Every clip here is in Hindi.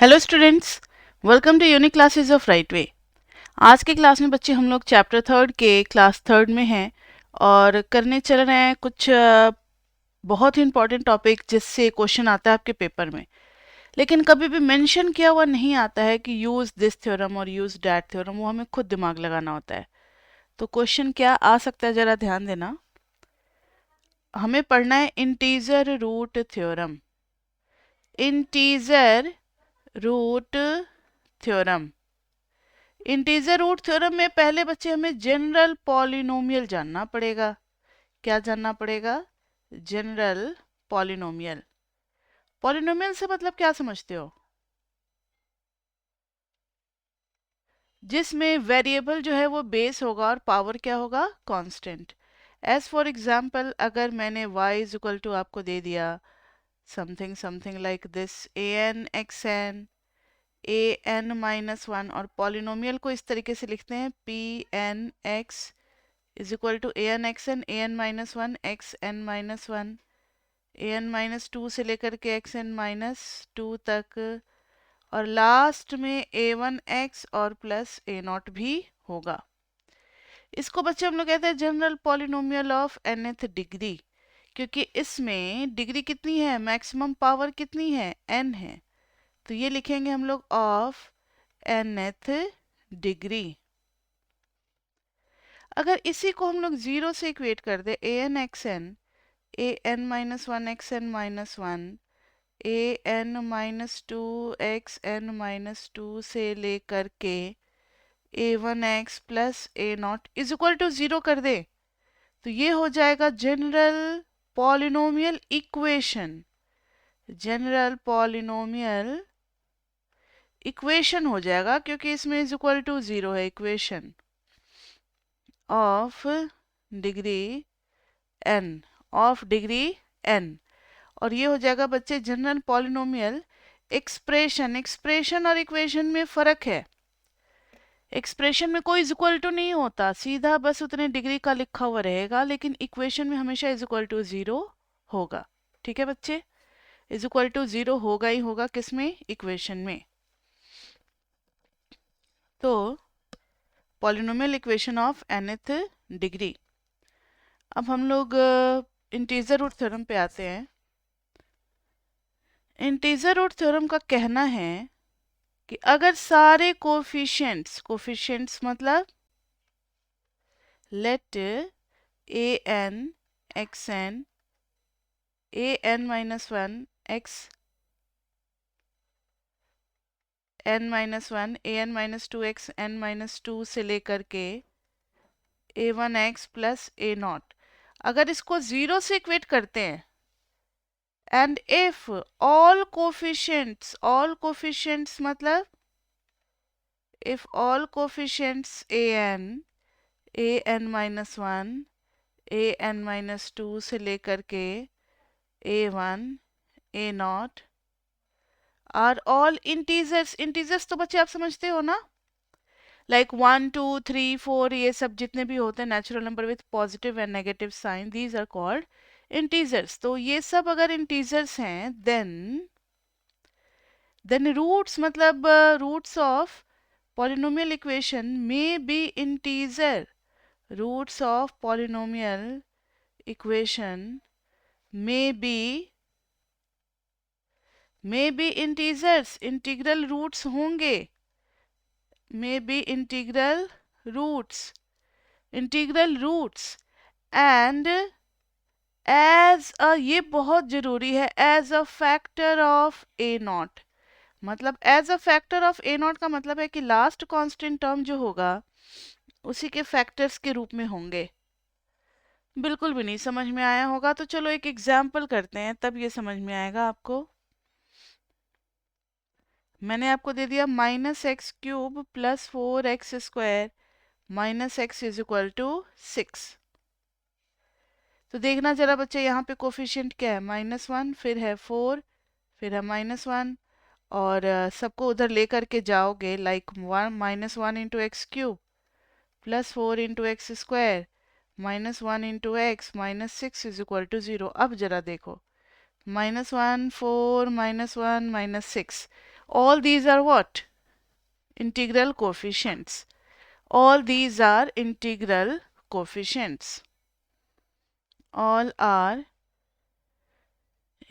Hello students, welcome to unique classes of right way. आज के क्लास में बच्चे हम लोग चैप्टर थर्ड के क्लास थर्ड में हैं और करने चल रहे हैं कुछ बहुत ही इंपॉर्टेंट टॉपिक जिससे क्वेश्चन आता है आपके पेपर में, लेकिन कभी भी मेंशन किया हुआ नहीं आता है कि यूज दिस थ्योरम और यूज दैट थ्योरम। वो हमें खुद दिमाग लगाना होता है। तो क्वेश्चन क्या आ सकता है, जरा ध्यान देना। हमें पढ़ना है integer root theorem. Integer root theorem. Integer root theorem में पहले बच्चे हमें जनरल पॉलिनोमियल जानना पड़ेगा। क्या जानना पड़ेगा? General polynomial. पॉलिनोमियल से मतलब क्या समझते हो? जिसमें वेरिएबल जो है वो बेस होगा और पावर क्या होगा? कांस्टेंट। एज फॉर एग्जांपल, अगर मैंने y इज इक्वल टू आपको दे दिया something something like this a n x n a n minus one, और पॉलिनोमियल को इस तरीके से लिखते हैं p n x is equal to a n x n a n minus one x n minus one a n minus two से लेकर के एक्स एन माइनस टू तक, और लास्ट में ए वन एक्स और प्लस ए नॉट भी होगा। इसको बच्चे हम लोग कहते हैं general polynomial of nth degree, क्योंकि इसमें डिग्री कितनी है? मैक्सिमम पावर कितनी है? n है। तो ये लिखेंगे हम लोग ऑफ nth डिग्री। अगर इसी को हम लोग जीरो से इक्वेट कर दे, a n x n a n minus one x n minus one a n minus two x n minus two से लेकर के a one x plus a not is equal to zero कर दे, तो ये हो जाएगा general polynomial equation. General polynomial equation हो जाएगा, क्योंकि इसमें इज इक्वल टू जीरो है। Equation of degree n, of degree n। और ये हो जाएगा बच्चे जनरल पॉलिनोमियल एक्सप्रेशन। एक्सप्रेशन और इक्वेशन में फर्क है। एक्सप्रेशन में कोई इज इक्वल टू नहीं होता, सीधा बस उतने डिग्री का लिखा हुआ रहेगा, लेकिन इक्वेशन में हमेशा इज इक्वल टू जीरो होगा। ठीक है बच्चे, इज इक्वल टू जीरो होगा ही होगा, किसमें? इक्वेशन में। तो polynomial equation of nth degree. अब हम लोग इंटीजर रूट थ्योरम पे आते हैं। इंटीजर रूट थ्योरम का कहना है कि अगर सारे कोफिशिएंट्स, कोफिशिएंट्स मतलब let a n x n a n minus one x n minus one a n minus two x n minus two से लेकर के a one x plus a not, अगर इसको जीरो से इक्वेट करते हैं, एंड इफ ऑल कोफिशिएंट्स मतलब if all coefficients a n minus one a n minus two से लेकर के a वन a नॉट आर ऑल इंटीजर्स। इंटीजर्स तो बच्चे आप समझते हो ना, like one two three four, ये सब जितने भी होते हैं natural number with positive and negative sign, these are called integers. तो ये सब अगर इंटीजर्स हैं, देन रूट्स मतलब roots of polynomial equation may be integer. Roots of polynomial equation may be integers. Integral roots होंगे, may be integral roots and as a, ये बहुत जरूरी है, as a factor of a naught। मतलब as a factor of a naught का मतलब है कि लास्ट कांस्टेंट टर्म जो होगा उसी के फैक्टर्स के रूप में होंगे। बिल्कुल भी नहीं समझ में आया होगा तो चलो एक एग्जाम्पल करते हैं, तब ये समझ में आएगा आपको। मैंने आपको दे दिया minus x cube plus four x square minus x is equal to six. तो देखना जरा बच्चे, यहाँ पे कोफिशिएंट क्या है? माइनस वन, फिर है फोर, फिर है माइनस वन, और सबको उधर लेकर के जाओगे, like one minus one into x cube plus four into x square minus one into x minus six is equal to zero. अब जरा देखो, minus one four minus one minus six, All these are what? Integral coefficients. All these are integral coefficients. All are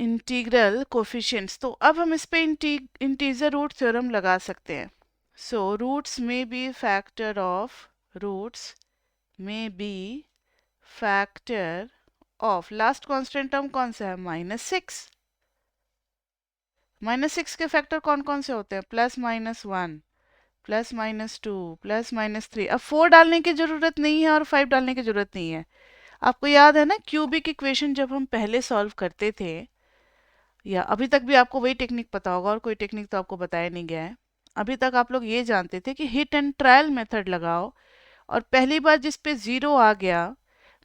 integral coefficients. तो अब हम इस पे इंटीजर रूट थ्योरम लगा सकते हैं. सो रूट्स में be factor of last constant term कौन सा है? -6. -6 के फैक्टर कौन कौन से होते हैं? +-1, +-2, +-3. अब 4 डालने की जरूरत नहीं है और 5 डालने की जरूरत नहीं है. आपको याद है ना क्यूबिक इक्वेशन जब हम पहले सॉल्व करते थे, या अभी तक भी आपको वही टेक्निक पता होगा और कोई टेक्निक तो आपको बताया नहीं गया है. अभी तक आप लोग ये जानते थे कि हिट एंड ट्रायल मेथड लगाओ, और पहली बार जिस पे 0 आ गया,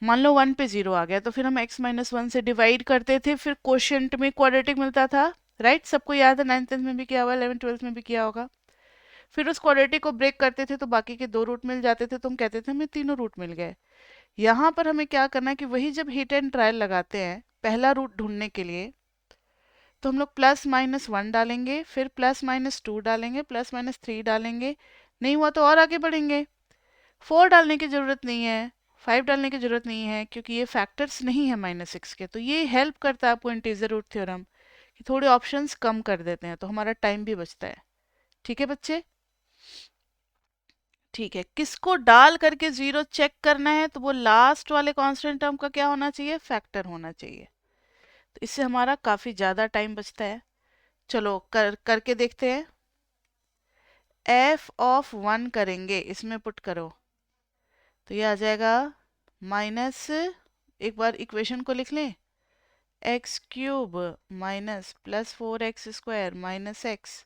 मान लो 1 पे 0 आ गया, तो फिर हम x-1 से डिवाइड करते थे, फिर क्वोशिएंट में क्वाड्रेटिक मिलता था. राइट, सबको याद है, 9th 10th में भी किया हुआ, 11th 12th में भी किया होगा. फिर उस क्वाड्रेटिक को ब्रेक करते थे तो बाकी के 2 रूट मिल जाते थे, तो हम कहते थे हमें तीनों रूट मिल गए. यहाँ पर हमें क्या करना है कि वही जब हिट एंड ट्रायल लगाते हैं पहला रूट ढूंढने के लिए, तो हम लोग +-1 डालेंगे, फिर +-2 डालेंगे, +-3 डालेंगे. नहीं हुआ तो और आगे बढ़ेंगे. 4 डालने की जरूरत नहीं है, 5 डालने की जरूरत नहीं है, क्योंकि ये फैक्टर्स नहीं है -6 के. तो ये हेल्प करता है आपको इंटीजर रूट थ्योरम, कि थोड़े ऑप्शंस कम कर देते हैं तो हमारा टाइम भी बचता है. ठीक है बच्चे? ठीक है. किसको डाल करके 0 चेक करना है? तो वो लास्ट वाले कांस्टेंट टर्म का क्या होना चाहिए? फैक्टर होना चाहिए. तो इससे हमारा काफी ज्यादा टाइम बचता है. चलो करके देखते हैं. f(1) करेंगे, इसमें पुट करो, तो ये आ जाएगा माइनस, एक बार इक्वेशन को लिख लें, x³ minus +4x² minus x,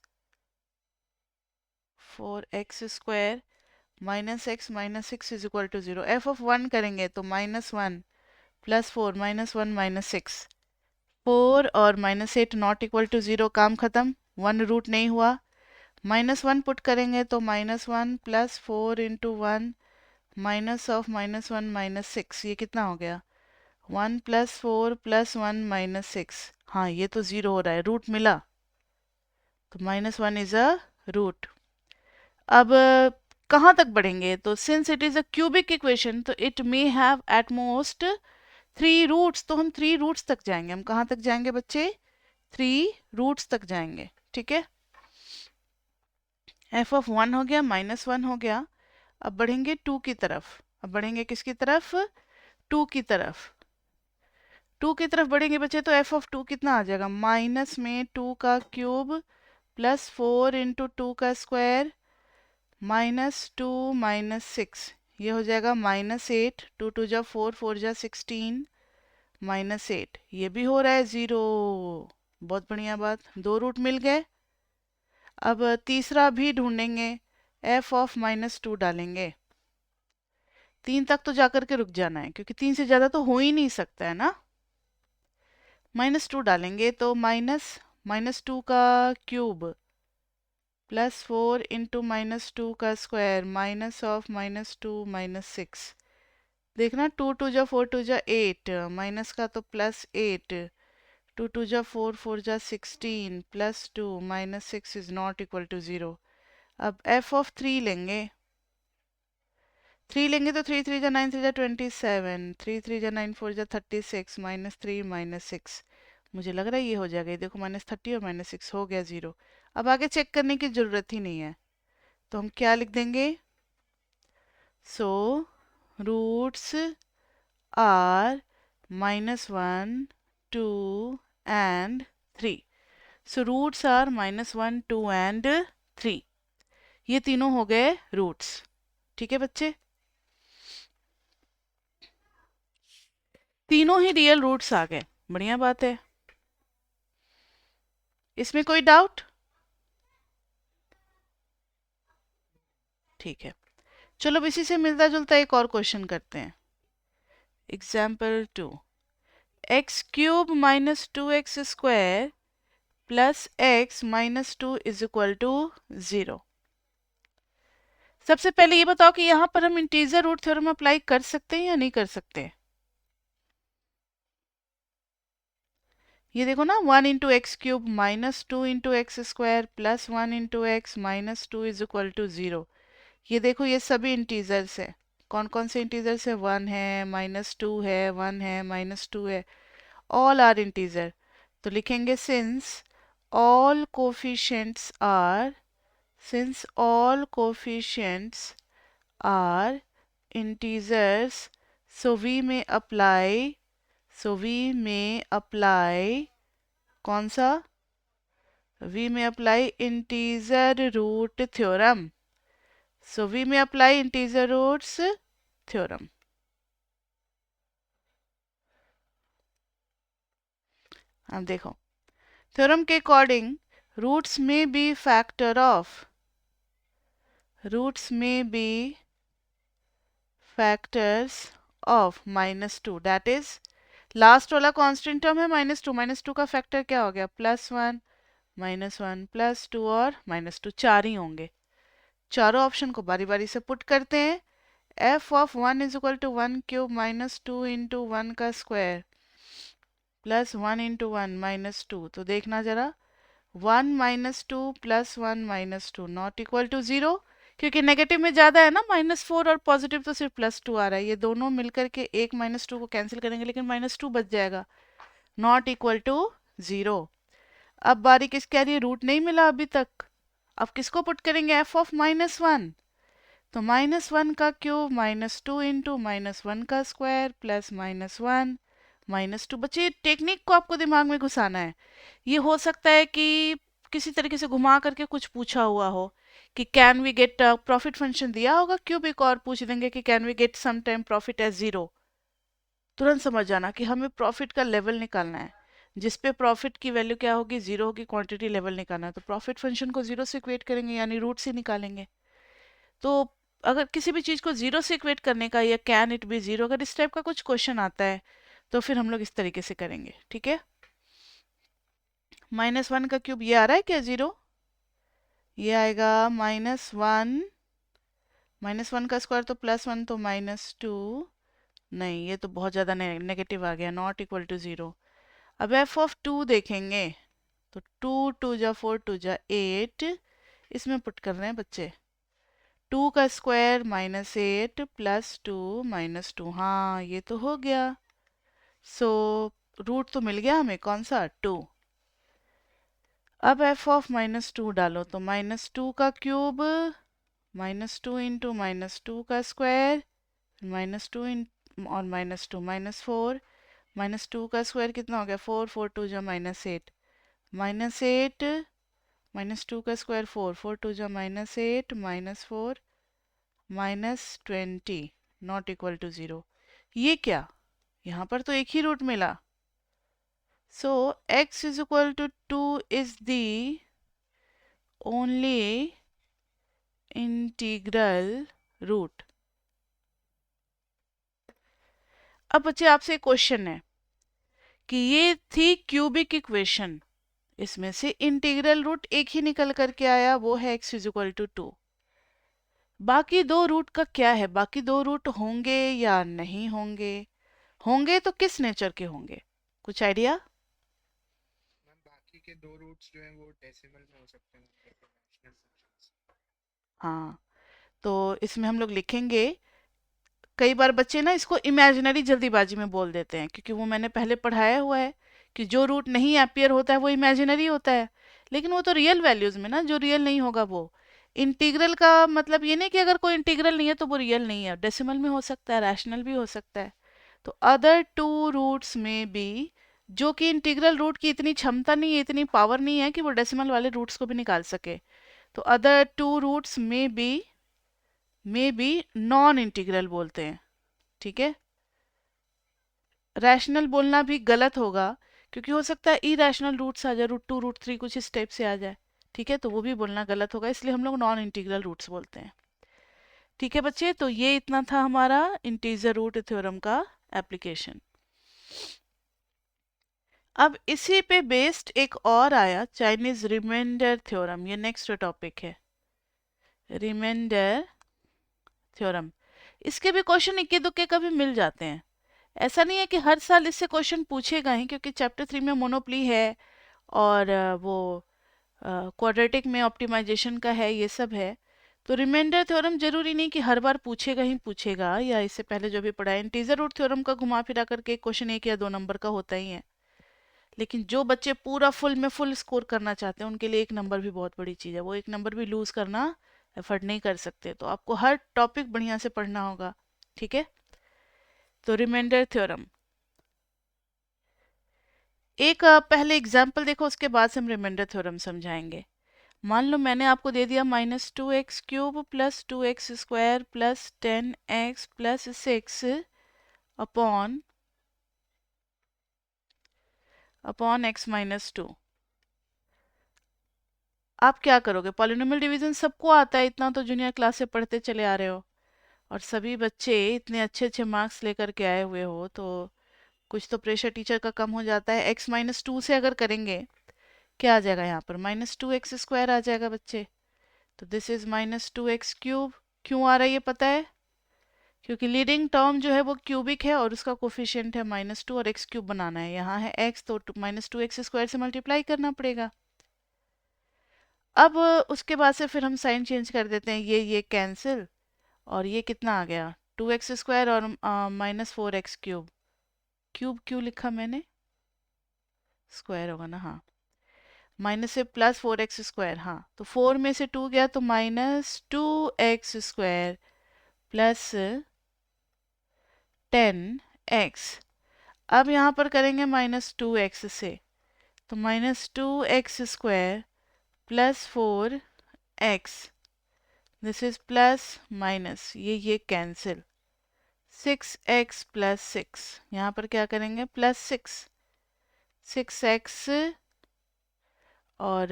4x² minus x minus 6 is equal to 0. f(1) करेंगे तो -1 +4 -1 -6, 4 और -8 नॉट इक्वल टू 0. काम खत्म, 1 रूट नहीं हुआ. -1 पुट करेंगे तो -1 +4 इंटू 1 माइनस ऑफ -1 -6, ये कितना हो गया? 1 +4 +1 -6. हाँ, ये तो 0 हो रहा है, रूट मिला, तो -1 इज अ रूट. अब कहाँ तक बढ़ेंगे? तो since it is a cubic equation, तो it may have at most 3 roots. तो हम 3 रूट्स तक जाएंगे. हम कहाँ तक जाएंगे बच्चे? 3 रूट्स तक जाएंगे. ठीक है. f(1) हो गया, -1 हो गया. अब बढ़ेंगे 2 की तरफ. अब बढ़ेंगे किसकी तरफ? 2 की तरफ. 2 की तरफ बढ़ेंगे बच्चे, तो f(2) कितना आ जाएगा? माइनस में 2 का क्यूब +4 इंटू 2 का स्क्वायर -2 -6, ये हो जाएगा -8. 2 2 जा 4, 4 जा 16, -8. ये भी हो रहा है 0. बहुत बढ़िया बात, 2 रूट मिल गए. अब तीसरा भी ढूंढेंगे. f(-2) डालेंगे. 3 तक तो जाकर के रुक जाना है, क्योंकि 3 से ज्यादा तो हो ही नहीं सकता है ना. -2 डालेंगे तो -2 का क्यूब +4 इंटू -2 का स्क्वायर माइनस ऑफ -2 -6. देखना, 2 2 जा 4 2 जा 8, माइनस का तो +8, 2 2 जा 4 4 जा 16, +2 -6 इज नॉट इक्वल टू 0. अब f(3) लेंगे. 3 लेंगे तो 3 3 जा 9 3 जा 27, 3 3 जा 9 4 जा 36, -3 -6. मुझे लग रहा है ये हो जाएगा. ये देखो, -30 और -6 हो गया 0. अब आगे चेक करने की जरूरत ही नहीं है, तो हम क्या लिख देंगे? So roots are -1 2 and 3. So roots are -1 2 and 3. ये तीनों हो गए रूट्स. ठीक है बच्चे? तीनों ही रियल रूट्स आ गए. बढ़िया बात है. इसमें कोई डाउट? ठीक है. चलो अब इसी से मिलता जुलता एक और क्वेश्चन करते हैं. Example 2. x³ -2x² plus x -2 is equal to 0. सबसे पहले ये बताओ कि यहाँ पर हम इंटीजर रूट थ्योरम अप्लाई कर सकते हैं या नहीं कर सकते? ये देखो ना, 1 × x³ -2 × x² plus 1 × x -2 is equal to 0। ये देखो ये सभी इंटीजर्स है। कौन कौन से इंटीजर्स है? 1 है, -2 है, 1 है, -2 है, ऑल आर इंटीजर। तो लिखेंगे all coefficients are since all coefficients are integers, so we may apply कौन सा? we may apply integer root theorem. So we may apply integer roots theorem. अब देखो, थ्योरम के अकॉर्डिंग रूट्स में be factor of -2, that is last वाला कांस्टेंट टर्म है -2, -2 का फैक्टर क्या हो गया? +1, -1, +2 और -2, चार ही होंगे। चारों ऑप्शन को बारी बारी से पुट करते हैं। f(1) इज इक्वल टू 1³ -2 × 1 का स्क्वायर प्लस 1 × 1 -2। तो देखना जरा, 1 -2 प्लस 1 -2 नॉट इक्वल टू 0, क्योंकि नेगेटिव में ज्यादा है ना, -4 और पॉजिटिव तो सिर्फ +2 आ रहा है। ये दोनों मिलकर के एक -2 को कैंसिल करेंगे, लेकिन -2 बच जाएगा, नॉट इक्वल टू 0। अब बारी किसकी आ रही है? रूट नहीं मिला अभी तक। अब किसको पुट करेंगे? f(-1), तो -1 का क्यूब -2 × -1 का स्क्वायर प्लस -1 -2। बच्चे टेक्निक को आपको दिमाग में घुसाना है। ये हो सकता है कि किसी तरीके से घुमा करके कुछ पूछा हुआ हो कि can we get profit function दिया होगा, क्यूब एक और पूछ देंगे कि can we get some time profit as 0। तुरंत समझ जाना कि हमें प्रॉफिट का लेवल निकालना है। जिस पे प्रॉफिट की वैल्यू क्या होगी? 0 होगी, क्वांटिटी लेवल निकालना है, तो प्रॉफिट फंक्शन को 0 से इक्वेट करेंगे, यानी रूट से निकालेंगे। तो अगर किसी भी चीज को 0 से इक्वेट करने का, या कैन इट बी 0, अगर इस टाइप का कुछ क्वेश्चन आता है तो फिर हम लोग इस तरीके से करेंगे। ठीक है, -1 का क्यूब ये आ रहा है क्या? 0। ये आएगा -1 का स्क्वायर तो +1 तो -2। नहीं, ये तो बहुत ज्यादा नेगेटिव आ गया, नॉट इक्वल टू 0। अब f(2) देखेंगे, तो 2 2 जा 4 2 जा 8, इसमें पुट कर रहे हैं बच्चे। 2 का स्क्वायर -8 प्लस 2 -2, हाँ ये तो हो गया। सो रूट तो मिल गया हमें, कौन सा? 2। अब f(-2) डालो, तो -2 का क्यूब -2 × -2 का स्क्वायर -2 और -2 -4, -2 का स्क्वायर कितना हो गया? 4 4 2 जा -8, -8 -2 का स्क्वायर 4 4 2 जा -8 -4 -20 नॉट इक्वल टू 0। ये क्या? यहाँ पर तो एक ही रूट मिला। So x is equal to 2 is the only integral root. अब बच्चे आपसे एक क्वेश्चन है कि ये थी क्यूबिक इक्वेशन, इसमें से इंटीग्रल रूट एक ही निकल करके आया, वो है x इज इक्वल टू 2। बाकी दो रूट का क्या है? बाकी दो रूट होंगे या नहीं होंगे? होंगे तो किस नेचर के होंगे? कुछ आइडिया? बाकी के दो रूट्स जो हैं वो डेसिमल में हो सकते हैं, मतलब रैशनल फंक्शंस। हाँ, तो इसमें हम लोग लिखेंगे, कई बार बच्चे ना इसको इमेजिनरी जल्दीबाजी में बोल देते हैं, क्योंकि वो मैंने पहले पढ़ाया हुआ है कि जो रूट नहीं अपियर होता है वो इमेजिनरी होता है। लेकिन वो तो रियल वैल्यूज में ना, जो रियल नहीं होगा वो इंटीग्रल का मतलब ये नहीं कि अगर कोई इंटीग्रल नहीं है तो वो रियल नहीं है, डेसिमल में हो सकता है, रैशनल भी हो सकता है। तो अदर टू रूट्स में भी, जो कि इंटीग्रल रूट की इतनी क्षमता नहीं है, इतनी पावर नहीं है कि वो डेसिमल वाले रूट्स को भी निकाल सके, तो अदर टू रूट्स में बी नॉन इंटीग्रल बोलते हैं। ठीक है, रैशनल बोलना भी गलत होगा, क्योंकि हो सकता है इरैशनल रूट्स आ जाए, √2 √3 कुछ इस टाइप से आ जाए। ठीक है, तो वो भी बोलना गलत होगा, इसलिए हम लोग नॉन इंटीग्रल रूट्स बोलते हैं। ठीक है बच्चे, तो ये इतना था हमारा इंटीजर रूट थ्योरम का एप्लीकेशन। अब इसी पे बेस्ड एक और आया, चाइनीज रिमाइंडर थ्योरम। ये नेक्स्ट टॉपिक है, रिमाइंडर थ्योरम। इसके भी क्वेश्चन इक्के दुक्के कभी मिल जाते हैं, ऐसा नहीं है कि हर साल इससे क्वेश्चन पूछेगा ही, क्योंकि चैप्टर 3 में मोनोपली है और वो क्वाड्रेटिक में ऑप्टिमाइजेशन का है, ये सब है। तो रिमाइंडर थ्योरम जरूरी नहीं कि हर बार पूछेगा ही पूछेगा, या इससे पहले जो भी पढ़ा है इंटीजर रूट थ्योरम का घुमा फिरा करके क्वेश्चन 1 या 2 नंबर का होता ही है। लेकिन जो बच्चे पूरा फुल में फुल स्कोर करना चाहते हैं उनके लिए 1 नंबर भी बहुत बड़ी चीज़ है, वो 1 नंबर भी लूज करना एफर्ट नहीं कर सकते। तो आपको हर टॉपिक बढ़िया से पढ़ना होगा, ठीक है। तो रिमाइंडर थ्योरम एक पहले एग्जाम्पल देखो, उसके बाद से हम रिमाइंडर थ्योरम समझाएंगे। मान लो मैंने आपको दे दिया -2x³ plus 2x² plus 10x plus 6 upon x-2। आप क्या करोगे? पॉलिनोमियल डिवीजन सबको आता है, इतना तो जूनियर क्लास से पढ़ते चले आ रहे हो, और सभी बच्चे इतने अच्छे अच्छे मार्क्स लेकर के आए हुए हो, तो कुछ तो प्रेशर टीचर का कम हो जाता है। x-2 से अगर करेंगे, क्या आ जाएगा यहाँ पर? -2x² आ जाएगा बच्चे। तो दिस इज -2x³। क्यों आ रहा है ये पता है? क्योंकि लीडिंग टर्म जो है वो क्यूबिक है और उसका कोफिशिएंट है -2, और x³ बनाना है, यहाँ है x, तो -2x² से मल्टीप्लाई करना पड़ेगा। अब उसके बाद से फिर हम साइन चेंज कर देते हैं, ये कैंसिल, और ये कितना आ गया? 2x² और -4x³। क्यूब क्यों लिखा मैंने? स्क्वायर होगा ना, हाँ। माइनस से +4x², हाँ, तो 4 में से 2 गया तो -2x² प्लस 10x। अब यहाँ पर करेंगे -2x से, तो -2x² plus 4x, this is plus minus, ये कैंसिल, 6x प्लस 6, यहाँ पर क्या करेंगे? +6, 6x और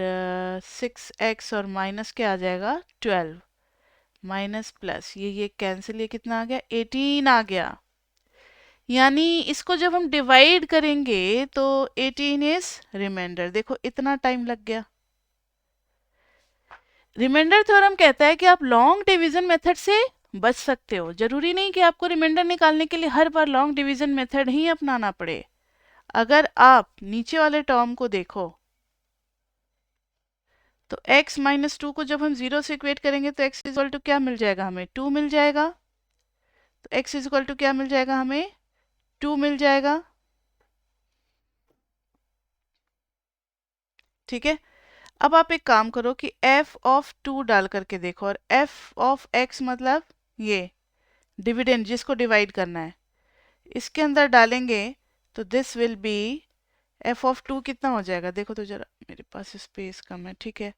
6x और माइनस क्या आ जाएगा? 12, माइनस प्लस, ये कैंसिल, ये कितना आ गया? 18 आ गया। यानी इसको जब हम डिवाइड करेंगे तो 18 इज रिमाइंडर। देखो इतना टाइम लग गया। रिमाइंडर थ्योरम कहता है कि आप लॉन्ग डिवीजन मेथड से बच सकते हो। जरूरी नहीं कि आपको रिमाइंडर निकालने के लिए हर बार लॉन्ग डिवीजन मेथड ही अपनाना पड़े। अगर आप नीचे वाले टर्म को देखो, तो x-2 को जब हम 0 से इक्वेट करेंगे तो x इक्वल टू क्या मिल जाएगा हमें? 2 मिल जाएगा। तो x इक्वल टू क्या मिल जाएगा हमें? 2 मिल जाएगा, ठीक है। अब आप एक काम करो कि f ऑफ 2 डाल करके देखो, और f ऑफ x मतलब ये डिविडेंड जिसको डिवाइड करना है, इसके अंदर डालेंगे तो this will B f of 2 कितना हो जाएगा? देखो तो जरा, मेरे पास स्पेस कम है, ठीक है।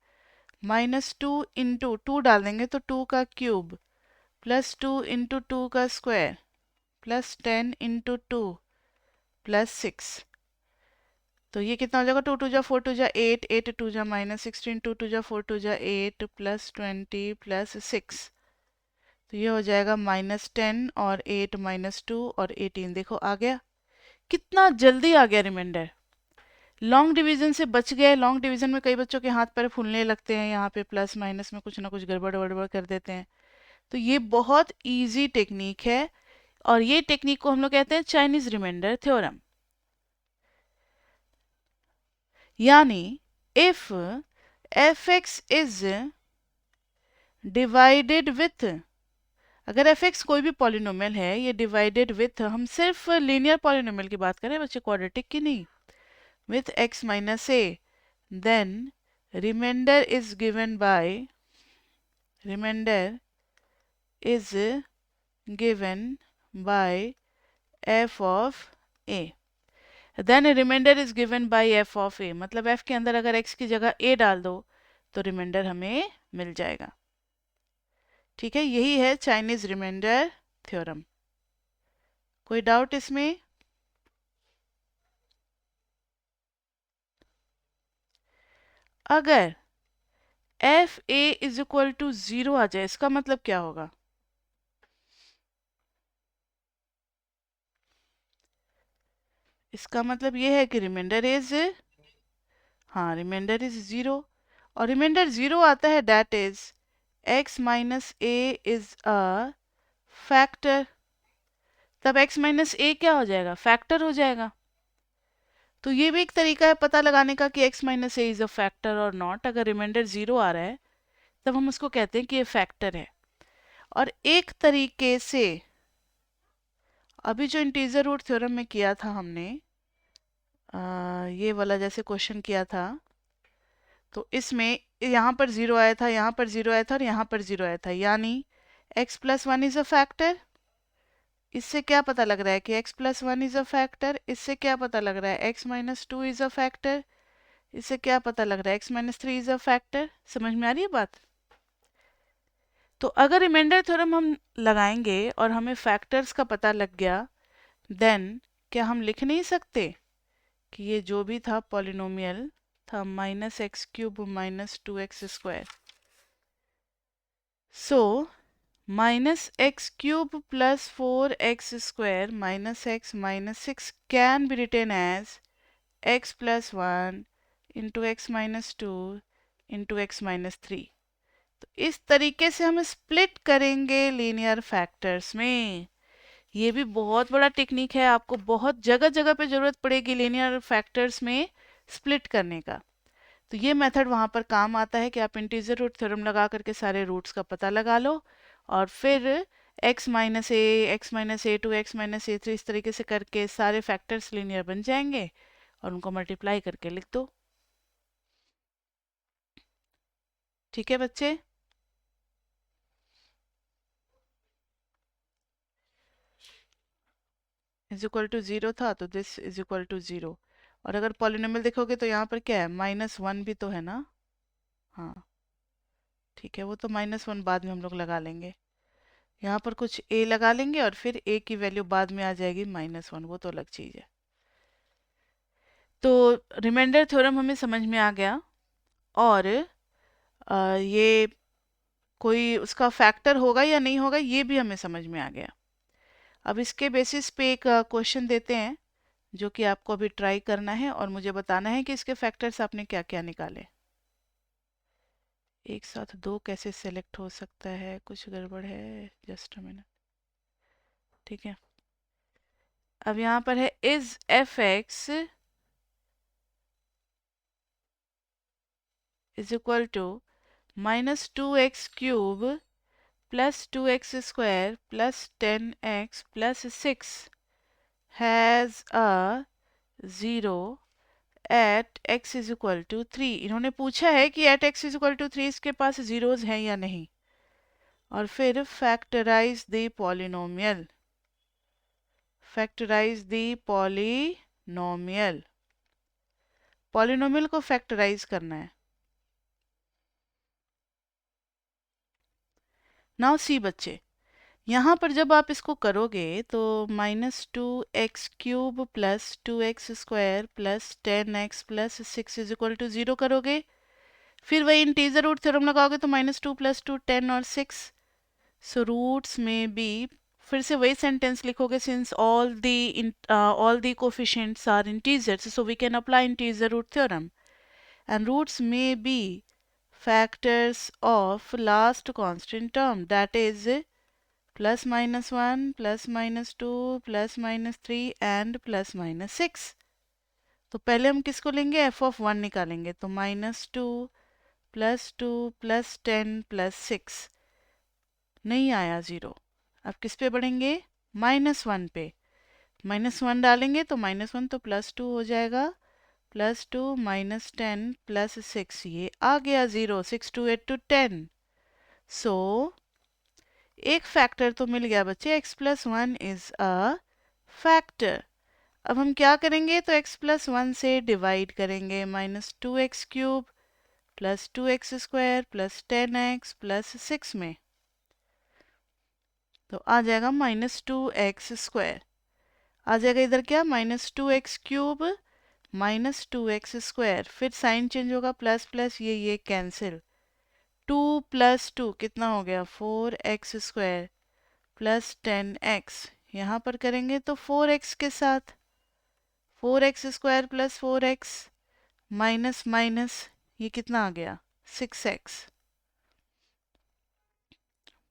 -2 इंटू 2 डाल देंगे तो 2 का क्यूब प्लस 2 इंटू 2 का स्क्वायर प्लस 10 इंटू 2 प्लस 6, तो ये कितना हो जाएगा? 2 2 जा 4 2 जा 8, 8 2 जा -16, 2 2 जा 4 2 जा 8 प्लस 20 प्लस 6, तो ये हो जाएगा -10 और 8 -2 और 18। देखो आ गया, कितना जल्दी आ गया रिमाइंडर। लॉन्ग डिवीजन से बच गए। लॉन्ग डिवीजन में कई बच्चों के हाथ पैर फूलने लगते हैं, यहाँ पे प्लस माइनस में कुछ ना कुछ गड़बड़ वड़बड़ कर देते हैं। तो ये बहुत इजी टेक्निक है, और ये टेक्निक को हम लोग कहते हैं चाइनीज रिमाइंडर थ्योरम। यानी if f(x) is divided with, अगर f(x) कोई भी पॉलिनोमियल है, ये डिवाइडेड विथ, हम सिर्फ लीनियर पॉलिनोमियल की बात करें बच्चे, क्वाड्रेटिक की नहीं, with x minus a, then remainder is given by, remainder is given by f of a, then remainder is given by f of a, मतलब f के अंदर अगर x की जगह a डाल दो तो रिमाइंडर हमें मिल जाएगा, ठीक है। यही है चाइनीज रिमाइंडर थ्योरम। कोई डाउट इसमें? अगर f a is equal to 0 आ जाए, इसका मतलब क्या होगा? इसका मतलब ये है कि रिमाइंडर इज, हाँ, रिमाइंडर इज 0, और रिमाइंडर 0 आता है, that is x minus A is a factor. तब x माइनस ए क्या हो जाएगा, फैक्टर हो जाएगा। तो ये भी एक तरीका है पता लगाने का कि x minus A is a factor और नॉट। अगर रिमाइंडर 0 आ रहा है तब हम उसको कहते हैं कि ये फैक्टर है। और एक तरीके से अभी जो इंटीजर रूट थ्योरम में किया था हमने, ये वाला जैसे क्वेश्चन किया था, तो इसमें यहाँ पर 0 आया था, यहाँ पर 0 आया था और यहाँ पर 0 आया था, यानी x plus one is a factor. इससे क्या पता लग रहा है कि x plus one is a factor. इससे क्या पता लग रहा है x minus two is a factor. इससे क्या पता लग रहा है x minus three is a factor. समझ में आ रही है बात? तो अगर रिमाइंडर थ्योरम हम लगाएंगे और हमें फैक्टर्स का पता लग गया, देन क्या हम लिख नहीं सकते कि ये जो भी था पॉलिनोमियल था minus x cube minus two x square. So minus x cube plus four x square minus x minus six can be written as x plus one into x minus two into x minus three. तो इस तरीके से हम स्प्लिट करेंगे लीनियर फैक्टर्स में। ये भी बहुत बड़ा टेक्निक है, आपको बहुत जगह जगह पे जरूरत पड़ेगी लीनियर फैक्टर्स में स्प्लिट करने का। तो ये मेथड वहाँ पर काम आता है कि आप इंटीजर रूट थ्योरम लगा करके सारे रूट्स का पता लगा लो और फिर x minus a, x minus a two, x minus a three, इस तरीके से करके सारे फैक्टर्स लीनियर बन जाएंगे और उनको मल्टीप्लाई करके लिख दो। ठीक है बच्चे? इज इक्वल टू जीरो था तो this is equal to zero. और अगर पॉलिनोमियल देखोगे तो यहाँ पर क्या है, माइनस वन भी तो है ना। हाँ ठीक है, वो तो माइनस वन बाद में हम लोग लगा लेंगे। यहाँ पर कुछ a लगा लेंगे और फिर a की वैल्यू बाद में आ जाएगी माइनस वन, वो तो अलग चीज़ है। तो रिमाइंडर थ्योरम हमें समझ में आ गया और ये कोई उसका फैक्टर होगा या नहीं होगा ये भी हमें समझ में आ गया। अब इसके बेसिस पे एक क्वेश्चन देते हैं जो कि आपको अभी ट्राई करना है और मुझे बताना है कि इसके फैक्टर्स आपने क्या क्या निकाले। एक साथ दो कैसे सेलेक्ट हो सकता है, कुछ गड़बड़ है, जस्ट अ मिनट। ठीक है, अब यहाँ पर है is f x is equal to minus two x cube plus two x square plus ten x plus six has a zero at x is equal to three. इन्होंने पूछा है कि at x is equal to three इसके पास जीरोज हैं या नहीं। और फिर factorise the polynomial, factorise the polynomial, polynomial को फैक्टराइज करना है। नाउ सी बच्चे, यहाँ पर जब आप इसको करोगे तो minus two x cube plus two x square plus ten x plus six is equal to zero करोगे। फिर वही इंटीजर रूट थ्योरम लगाओगे तो minus two plus two ten और सिक्स। सो रूट्स में भी फिर से वही सेंटेंस लिखोगे, since all the coefficients are integers so we can apply integer root theorem and roots may be factors of last constant term, that is plus minus 1 plus minus 2 plus minus 3 and plus minus 6। तो पहले हम किसको लेंगे, f of 1 निकालेंगे, तो minus two plus ten plus six नहीं आया जीरो। अब किस पे बढ़ेंगे, माइनस वन पे। माइनस वन डालेंगे तो माइनस वन तो प्लस टू हो जाएगा, plus two minus ten plus six, ये आ गया zero, six two eight two ten. So एक फैक्टर तो मिल गया बच्चे, x plus one is a factor. अब हम क्या करेंगे, तो x प्लस वन से डिवाइड करेंगे, minus two x cube plus two x square plus ten x plus six में, तो आ जाएगा माइनस टू एक्स स्क्वायर। आ जाएगा इधर क्या, minus two x cube minus two x square, फिर साइन चेंज होगा, प्लस प्लस ये कैंसिल, टू प्लस टू कितना हो गया, four x square plus ten x. यहाँ पर करेंगे तो फोर एक्स के साथ, four x square plus four x minus minus, ये कितना आ गया, सिक्स एक्स,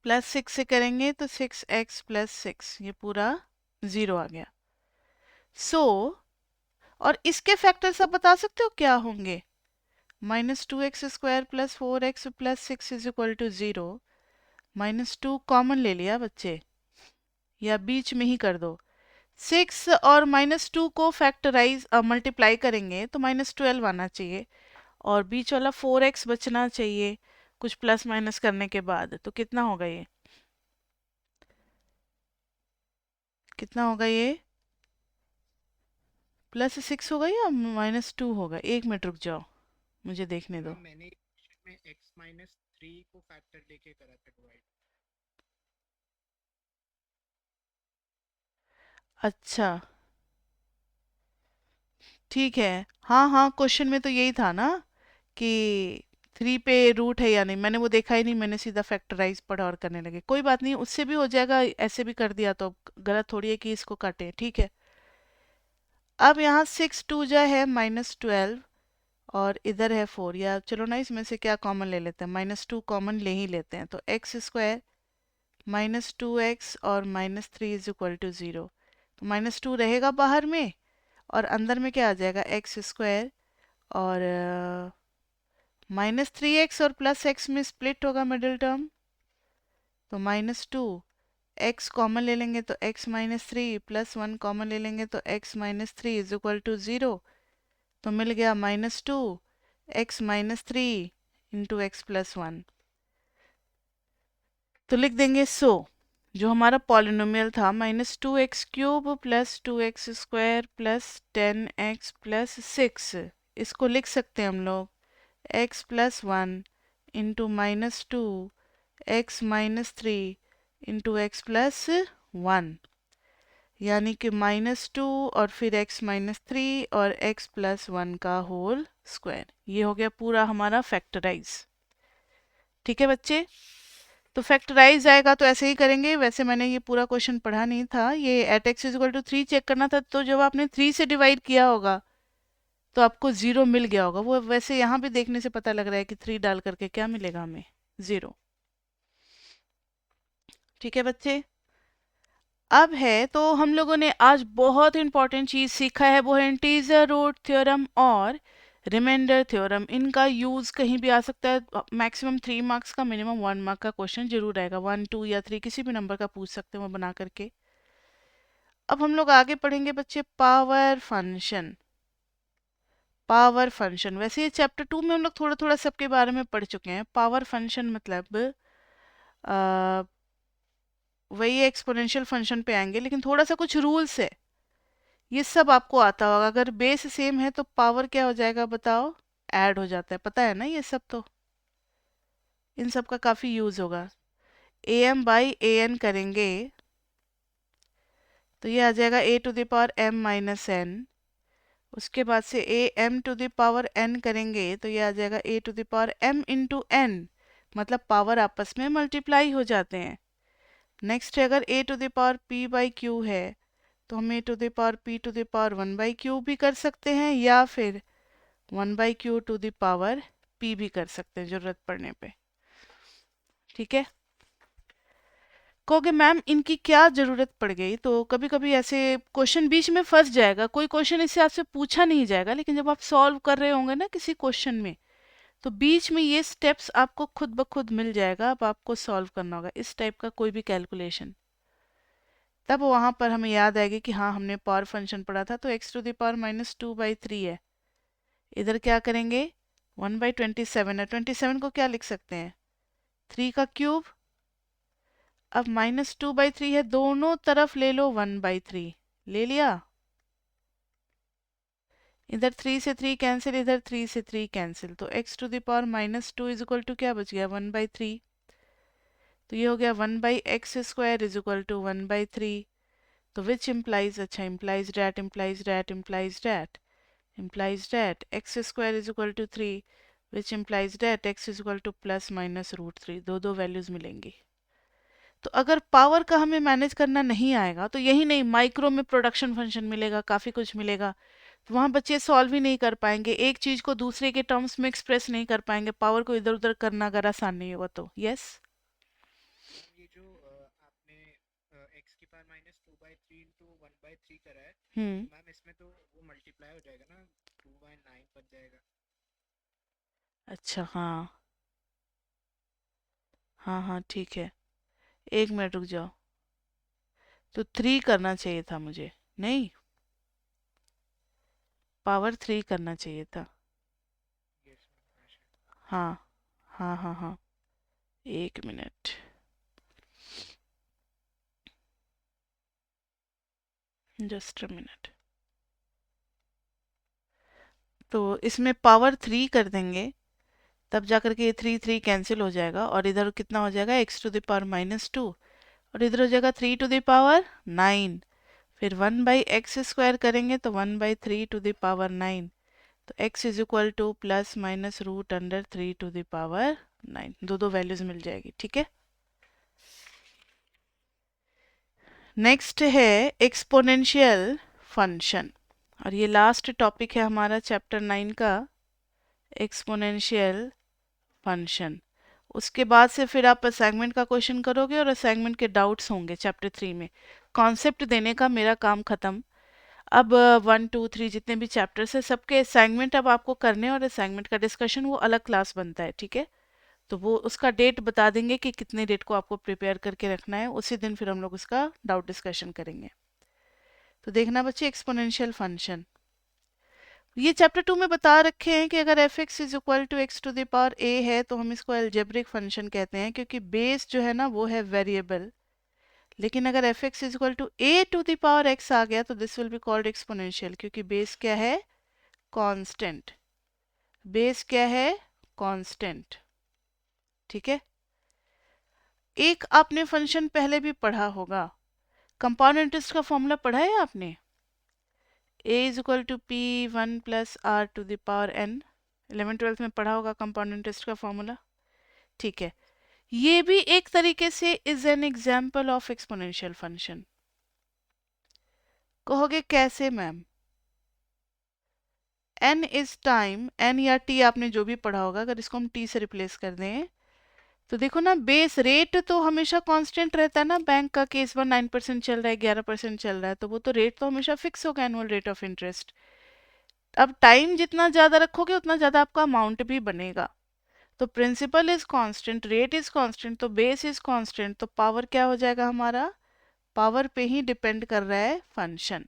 प्लस सिक्स से करेंगे तो सिक्स एक्स प्लस सिक्स, ये पूरा 0 आ गया। और इसके फैक्टर्स आप बता सकते हो क्या होंगे? -2x² + 4x + 6 = 0। -2 कॉमन ले लिया बच्चे, या बीच में ही कर दो। 6 और -2 को फैक्टराइज मल्टीप्लाई करेंगे तो -12 आना चाहिए, और बीच वाला 4x बचना चाहिए कुछ प्लस माइनस करने के बाद। तो कितना होगा ये? कितना होगा ये? +6 होगा या -2 होगा? 1 मिनट रुक जाओ, मुझे देखने दो। मैम मैंने इक्वेशन में x-3 को फैक्टर लेके करा था डिवाइड। अच्छा, ठीक है। हाँ हाँ, क्वेश्चन में तो यही था ना कि 3 पे रूट है या नहीं। मैंने वो देखा ही नहीं, मैंने सीधा फैक्टराइज पढ़ा और करने लगे। कोई बात नहीं, उससे भी हो जाएगा, ऐसे भी कर दिया तो गलत थोड़ी है कि इसको काटें। ठीक है, अब यहाँ 6 2 जा है -12, और इधर है 4। या चलो ना, इसमें से क्या कॉमन ले लेते हैं? -2 कॉमन ले ही लेते हैं। तो x² -2x और -3 = 0। तो -2 रहेगा बाहर में, और अंदर में क्या आ जाएगा? x² और -3x और +x में स्प्लिट होगा मिडिल टर्म, तो -2। x कॉमन ले लेंगे तो x -3 + 1 कॉमन ले लेंगे तो x -3 = 0। तो मिल गया -2 x -3 इंटू x + 1। तो लिख देंगे जो हमारा पॉलिनोमियल था -2x³ + 2x² + 10x + 6, इसको लिख सकते हैं हम लोग x + 1 into -2 x -3 into x + 1, यानी कि -2 और फिर x -3 और x + 1 का होल स्क्वायर। ये हो गया पूरा हमारा फैक्टराइज। ठीक है बच्चे, तो फैक्टराइज आएगा तो ऐसे ही करेंगे। वैसे मैंने ये पूरा क्वेश्चन पढ़ा नहीं था, ये @x = 3 चेक करना था। तो जब आपने 3 से डिवाइड किया होगा तो आपको 0 मिल गया होगा। वो वैसे यहाँ भी देखने से पता लग रहा है कि 3 डाल करके क्या मिलेगा हमें? 0। ठीक है बच्चे, अब है तो हम लोगों ने आज बहुत इंपॉर्टेंट चीज सीखा है, वो है इंटीजर रूट थ्योरम और रिमाइंडर थ्योरम। इनका यूज कहीं भी आ सकता है। मैक्सिमम 3 मार्क्स का, मिनिमम 1 मार्क का क्वेश्चन जरूर आएगा। 1 2 या 3 किसी भी नंबर का पूछ सकते हैं वो बना करके। अब हम लोग आगे पढ़ेंगे बच्चे पावर फंक्शन। पावर फंक्शन, वैसे ये चैप्टर 2 में हम लोग थोड़ा थोड़ा सबके बारे में पढ़ चुके हैं। पावर फंक्शन मतलब वही एक्सपोनेंशियल फंक्शन पे आएंगे, लेकिन थोड़ा सा कुछ रूल्स है, ये सब आपको आता होगा। अगर बेस सेम है तो पावर क्या हो जाएगा बताओ? ऐड हो जाता है, पता है ना ये सब? तो इन सब का काफी यूज होगा। यस। am/an करेंगे तो ये आ जाएगा a⁻m - n। उसके बाद से am⁻n करेंगे तो ये आ जाएगा a⁻m × n, मतलब पावर आपस में मल्टीप्लाई हो जाते हैं। नेक्स्ट है, अगर a⁻p/q है तो हम a⁻p⁻1/q भी कर सकते हैं, या फिर 1/q⁻p भी कर सकते हैं जरूरत पड़ने पे। ठीक है, कहोगे मैम इनकी क्या जरूरत पड़ गई? तो कभी कभी ऐसे क्वेश्चन बीच में फंस जाएगा, कोई क्वेश्चन इससे आपसे पूछा नहीं जाएगा, लेकिन जब आप सॉल्व कर रहे होंगे ना किसी क्वेश्चन में, तो बीच में ये स्टेप्स आपको खुद ब खुद मिल जाएगा। अब आपको सॉल्व करना होगा इस टाइप का कोई भी कैलकुलेशन, तब वहां पर हमें याद आएगी कि हाँ हमने पावर फंक्शन पढ़ा था। तो x⁻² है। इधर क्या करेंगे? 1/27 है, 27 को क्या लिख सकते हैं? 3 का क्यूब। अब -2/3 है, दोनों तरफ ले लो 1/3, ले लिया। इधर 3 से 3 कैंसिल, इधर 3 से 3 कैंसिल, तो x⁻² क्या बच गया? 1/3। तो ये हो गया 1/x² 1/3। तो विच इम्प्लाइज, अच्छा implies that implies that implies that implies that x² = 3, which implies that x ±√3। दो वैल्यूज मिलेंगी। तो अगर पावर का हमें मैनेज करना नहीं आएगा तो यही नहीं, माइक्रो में प्रोडक्शन फंक्शन मिलेगा, काफी कुछ मिलेगा, तो वहां बच्चे सॉल्व ही नहीं कर पाएंगे, एक चीज को दूसरे के टर्म्स में एक्सप्रेस नहीं कर पाएंगे। पावर को इधर उधर करना अगर आसान नहीं होगा तो। यस, मैम ये जो आपने x⁻²/3 × 1/3 करा है, हम्म। तो मैम इसमें तो वो मल्टीप्लाई हो जाएगा ना, 2/9 बच जाएगा। अच्छा हाँ। हाँ हाँ ठीक है। 1 मिनट रुक जाओ। तो 3 करना चाहिए था मुझे। नहीं, पावर 3 करना चाहिए था। यस मैम, ऐसे। हाँ हाँ हाँ हाँ। 1 मिनट। Just a minute. तो इसमें पावर 3 कर देंगे, तब जाकर के ये 3 कैंसिल हो जाएगा, और इधर कितना हो जाएगा, x⁻², और इधर हो जाएगा 3⁻9। फिर 1/x² करेंगे तो 1/3⁻9। तो x is equal to plus minus root under 3⁻9, दो दो वैल्यूज मिल जाएगी। ठीक है। नेक्स्ट है एक्सपोनेंशियल फंक्शन, और ये लास्ट टॉपिक है हमारा चैप्टर 9 का, एक्सपोनेंशियल फंक्शन। उसके बाद से फिर आप असाइनमेंट का क्वेश्चन करोगे और असाइनमेंट के डाउट्स होंगे चैप्टर 3 में। कॉन्सेप्ट देने का मेरा काम खत्म। अब 1 2 3 जितने भी चैप्टर्स है सबके असाइनमेंट अब आपको करने, और असाइनमेंट का डिस्कशन वो अलग क्लास बनता है। ठीक है। तो वो उसका डेट बता देंगे कि कितने डेट को आपको प्रिपेयर करके रखना है, उसी दिन फिर हम लोग उसका डाउट डिस्कशन करेंगे। तो देखना बच्चे, एक्सपोनेंशियल फंक्शन ये चैप्टर 2 में बता रखे हैं कि अगर f x is equal to x to the power a है तो हम इसको एल्जेब्रिक फंक्शन कहते हैं, क्योंकि बेस जो है ना वो है वेरिएबल। लेकिन अगर f x is equal to a to the power x आ गया तो this will be called exponential, क्योंकि बेस क्या है, कांस्टेंट। बेस क्या है, कांस्टेंट। ठीक है। एक आपने फंक्शन पहले भी पढ़ा होगा, कंपाउंड इंटरेस्ट का फॉर्मूला पढ़ा है आपने, a is equal to p 1 + r⁴n। 11th 12th में पढ़ा होगा कंपाउंड इंटरेस्ट का फॉर्मूला। ठीक है। ये भी एक तरीके से is an example of exponential function. कहोगे कैसे ma'am, n is time, n या t आपने जो भी पढ़ा होगा, अगर इसको हम t से रिप्लेस कर दें तो देखो ना, बेस रेट तो हमेशा कांस्टेंट रहता है ना। बैंक का केस 9% चल रहा है, 11% चल रहा है, तो वो तो रेट तो हमेशा फिक्स होगा, एनुअल रेट ऑफ इंटरेस्ट। अब टाइम जितना ज्यादा रखोगे उतना ज्यादा आपका अमाउंट भी बनेगा। तो principal is constant, rate is constant, तो बेस इज कांस्टेंट, तो पावर क्या हो जाएगा हमारा, पावर पे ही डिपेंड कर रहा है फंक्शन।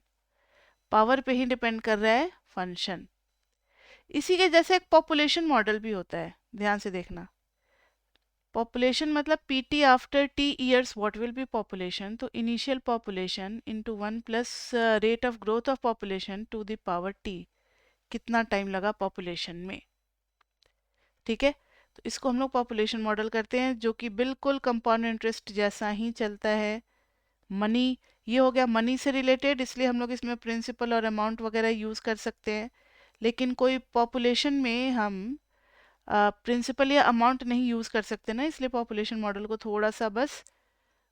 पावर पे ही डिपेंड कर रहा है फंक्शन। इसी के जैसे एक पॉपुलेशन मॉडल भी होता है, ध्यान से देखना। पॉपुलेशन मतलब PT after T years what will be population, तो initial population into 1 plus rate of growth of population to the power T, कितना टाइम लगा पॉपुलेशन में। ठीक है। तो इसको हम लोग पॉपुलेशन मॉडल करते हैं, जो कि बिल्कुल कंपाउंड इंटरेस्ट जैसा ही चलता है। मनी, ये हो गया मनी से रिलेटेड, इसलिए हम लोग इसमें प्रिंसिपल और अमाउंट वगैरह यूज कर सकते हैं। लेकिन कोई पॉपुलेशन में हम प्रिंसिपल या अमाउंट नहीं यूज कर सकते ना, इसलिए पॉपुलेशन मॉडल को थोड़ा सा बस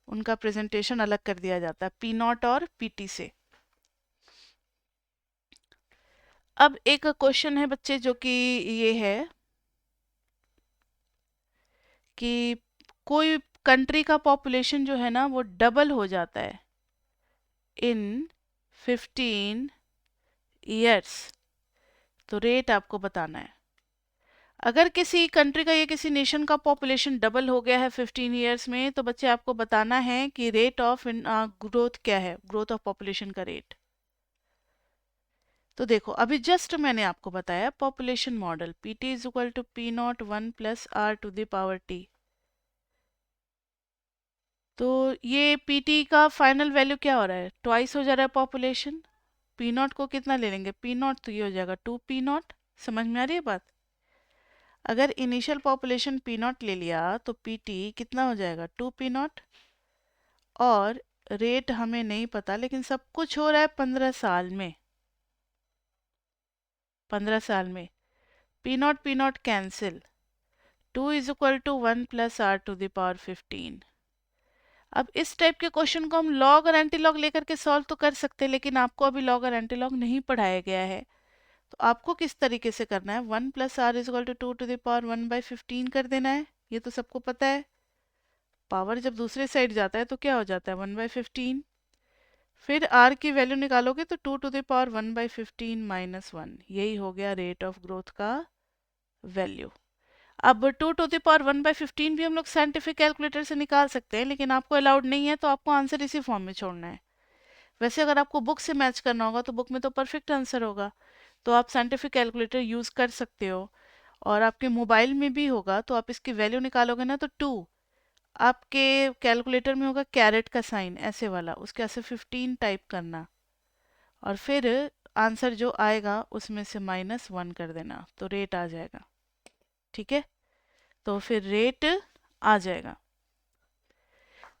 उनका प्रेजेंटेशन अलग कर दिया जाता है पी नॉट और पीटी से। अब एक क्वेश्चन है बच्चे जो कि ये है कि कोई कंट्री का पॉपुलेशन जो है ना वो डबल हो जाता है इन 15 ईयर्स, तो रेट आपको बताना है। अगर किसी कंट्री का या किसी नेशन का पॉपुलेशन डबल हो गया है 15 ईयर्स में, तो बच्चे आपको बताना है कि रेट ऑफ ग्रोथ क्या है, ग्रोथ ऑफ पॉपुलेशन का रेट। तो देखो अभी जस्ट मैंने आपको बताया population model, p t is equal to p naught 1 + r⁴ तो ये पी टी का फाइनल वैल्यू क्या हो रहा है, ट्वाइस हो जा रहा है पॉपुलेशन। पी नॉट को कितना ले लेंगे, पी नॉट तो ये हो जाएगा 2 p0। समझ में आ रही है बात। अगर इनिशियल पॉपुलेशन पी नॉट ले लिया तो पी टी कितना हो जाएगा 2 p0, और रेट हमें नहीं पता, लेकिन सब कुछ हो रहा है 15 साल में। 15 साल में p naught cancel, 2 is equal to 1 + r⁴ अब इस टाइप के क्वेश्चन को हम लॉग और एंटी लॉग लेकर के सॉल्व तो कर सकते हैं, लेकिन आपको अभी लॉग और एंटी लॉग नहीं पढ़ाया गया है। तो आपको किस तरीके से करना है, 1 + r = 2 to the power 1/15 कर देना है, ये तो सबको पता है। पावर जब दूसरे साइड जाता है तो क्या हो जाता है, 1/15। फिर r की वैल्यू निकालोगे तो 2⁻1/15 -1, यही हो गया रेट ऑफ ग्रोथ का वैल्यू। अब 2⁻1/15 भी हम लोग साइंटिफिक कैलकुलेटर से निकाल सकते हैं, लेकिन आपको अलाउड नहीं है, तो आपको आंसर इसी फॉर्म में छोड़ना है। वैसे अगर आपको बुक से मैच करना होगा तो बुक में तो परफेक्ट आंसर होगा, तो आप साइंटिफिक कैलकुलेटर यूज़ कर सकते हो। और आपके मोबाइल में भी होगा, तो आप इसकी वैल्यू निकालोगे ना, तो 2 आपके कैलकुलेटर में होगा कैरेट का साइन ऐसे वाला, उसके ऐसे 15 टाइप करना, और फिर आंसर जो आएगा उसमें से -1 कर देना, तो रेट आ जाएगा। ठीक है, तो फिर रेट आ जाएगा।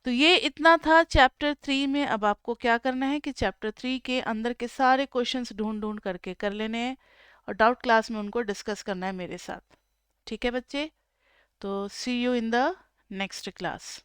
तो ये इतना था चैप्टर 3 में। अब आपको क्या करना है कि चैप्टर 3 के अंदर के सारे क्वेश्चंस ढूंढ ढूंढ करके कर लेने हैं, और डाउट क्लास में उनको डिस्कस करना है मेरे साथ। ठीक है बच्चे, तो see you in the next class.